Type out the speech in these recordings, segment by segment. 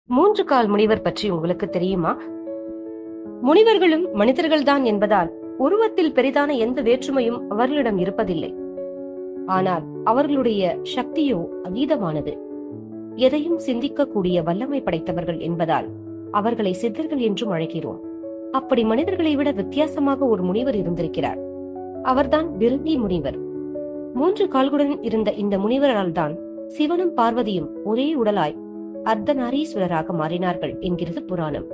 மூன்று கால் முனிவர் பற்றி உங்களுக்கு தெரியுமா? முனிவர்களும் மனிதர்கள்தான் என்பதால் உருவத்தில் பெரிதான எந்த வேற்றுமையும் அவர்களிடம் இருப்பதில்லை. ஆனால் அவர்களுடைய சக்தியோ அதீதமானது. எதையும் சிந்திக்கக்கூடிய வல்லமை படைத்தவர்கள் என்பதால் அவர்களை சித்தர்கள் என்றும் அழைக்கிறோம். அப்படி மனிதர்களை விட வித்தியாசமாக ஒரு முனிவர் இருந்திருக்கிறார். அவர்தான் பிருங்கி முனிவர். மூன்று கால்களுடன் இருந்த இந்த முனிவரால் தான் சிவனும் பார்வதியும் ஒரே உடலாய் அர்த்தநாரீஸ்வரராக மாறினார்கள் என்கிறது புராணம்.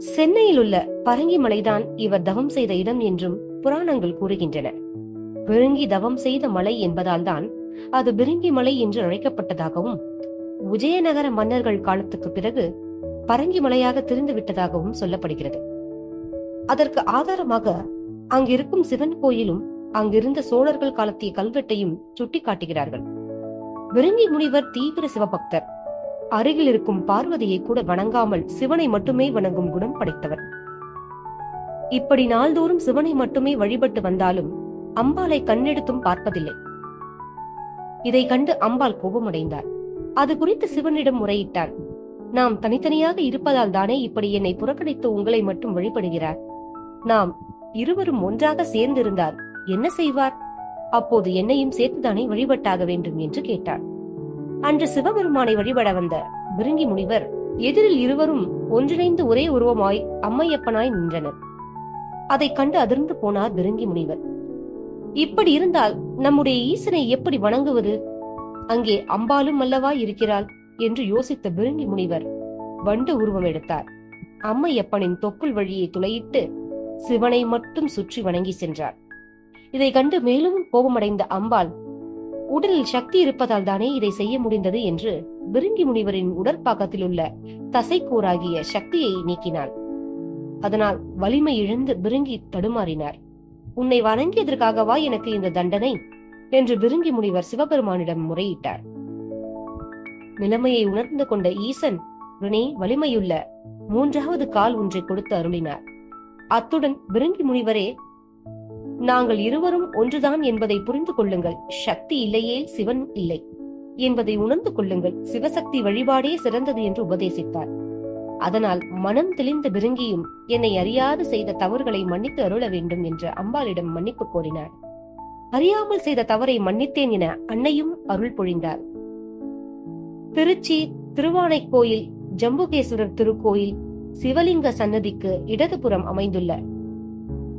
சென்னையில் உள்ள பரங்கி மலைதான் இவர் தவம் செய்த இடம் என்றும் புராணங்கள் கூறுகின்றன. பிருங்கி தவம் செய்த மலை என்பதால் தான் அது பிருங்கி மலை என்று அழைக்கப்பட்டதாகவும், விஜயநகர மன்னர்கள் காலத்துக்கு பிறகு பரங்கி மலையாக திரிந்து விட்டதாகவும் சொல்லப்படுகிறது. அதற்கு ஆதாரமாக அங்கிருக்கும் சிவன் கோயிலும் அங்கிருந்த சோழர்கள் காலத்திய கல்வெட்டையும் சுட்டிக்காட்டுகிறார்கள். பிருங்கி முனிவர் தீவிர சிவபக்தர். அருகில் இருக்கும் பார்வதியை கூட வணங்காமல் சிவனை மட்டுமே வணங்கும் குணம் படைத்தவர். இப்படி நாள்தோறும் சிவனை மட்டுமே வழிபட்டு வந்தாலும் அம்பாளை கண்ணெடுத்தும் பார்ப்பதில்லை. இதை கண்டு அம்பாள் கோபமடைந்தார். அது குறித்து சிவனிடம் முறையிட்டார். நாம் தனித்தனியாக இருப்பதால் தானே இப்படி என்னை புறக்கணித்து உங்களை மட்டும் வழிபடுகிறார். நாம் இருவரும் ஒன்றாக சேர்ந்திருந்தால் என்ன செய்வார்? அப்போது என்னையும் சேர்த்துதானே வழிபட்டாக வேண்டும் என்று கேட்டார். அன்று சிவபெருமானை வழிபட வந்த பிருங்கி முனிவர் எதிரில் இருவரும் ஒன்றிணைந்து ஒரே உருவமாய் அம்மையப்பனாய் நின்றனர். அதை கண்டு அதிர்ந்து போனார் பிருங்கி முனிவர். இப்படி இருந்தால் நம்முடைய ஈசனை எப்படி வணங்குவது? அங்கே அம்பாலும் அல்லவா இருக்கிறாள் என்று யோசித்த பிருங்கி முனிவர் வண்டு உருவம் எடுத்தார். அம்மையப்பனின் தொப்புள் வழியை துளையிட்டு சிவனை மட்டும் சுற்றி வணங்கி சென்றார். இதை கண்டு மேலும் கோபமடைந்த அம்பாள், உடலில் சக்தி இருப்பதால் தானே இதை செய்ய முடிந்தது என்று பிருங்கி முனிவரின் உடற்பாகத்தில் உள்ள தசைக்கூறாகிய சக்தியை நீக்கினாள். அதனால் வலிமை இழந்து பிருங்கி தடுமாறினார். உன்னை வணங்கியதற்காகவா எனக்கு இந்த தண்டனை என்று பிருங்கி முனிவர் சிவபெருமானிடம் முறையிட்டார். நிலைமையை உணர்ந்து கொண்ட ஈசன் உடனே வலிமையுள்ள மூன்றாவது கால் ஒன்றை கொடுத்து அருளினார். அத்துடன் பிருங்கி முனிவரே, நாங்கள் இருவரும் ஒன்றுதான் என்பதை புரிந்து கொள்ளுங்கள். சக்தி இல்லையே சிவன் இல்லை என்பதை உணர்ந்து கொள்ளுங்கள். சிவசக்தி வழிபாடே சிறந்தது என்று உபதேசித்தார். அதனால் மனம் தெளிந்த பிருங்கியும் என்னை அறியாது செய்த தவறுகளை மன்னித்து அருள வேண்டும் என்று அம்பாளிடம் மன்னிப்பு கோரினார். அறியாமல் செய்த தவறை மன்னித்தேன் என அன்னையும் அருள் பொழிந்தார். திருச்சி திருவானைக்கோயில் ஜம்புகேஸ்வரர் திருக்கோயில் சிவலிங்க சன்னதிக்கு இடதுபுறம் அமைந்துள்ள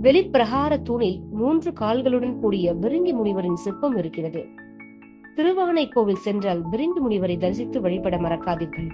வெளிப்பிரகார தூணில் 3 கால்களுடன் கூடிய பிருங்கி முனிவரின் சிற்பம் இருக்கிறது. திருவானைக்கோவில் சென்றால் பிருங்கி முனிவரை தரிசித்து வழிபட மறக்காதீர்கள்.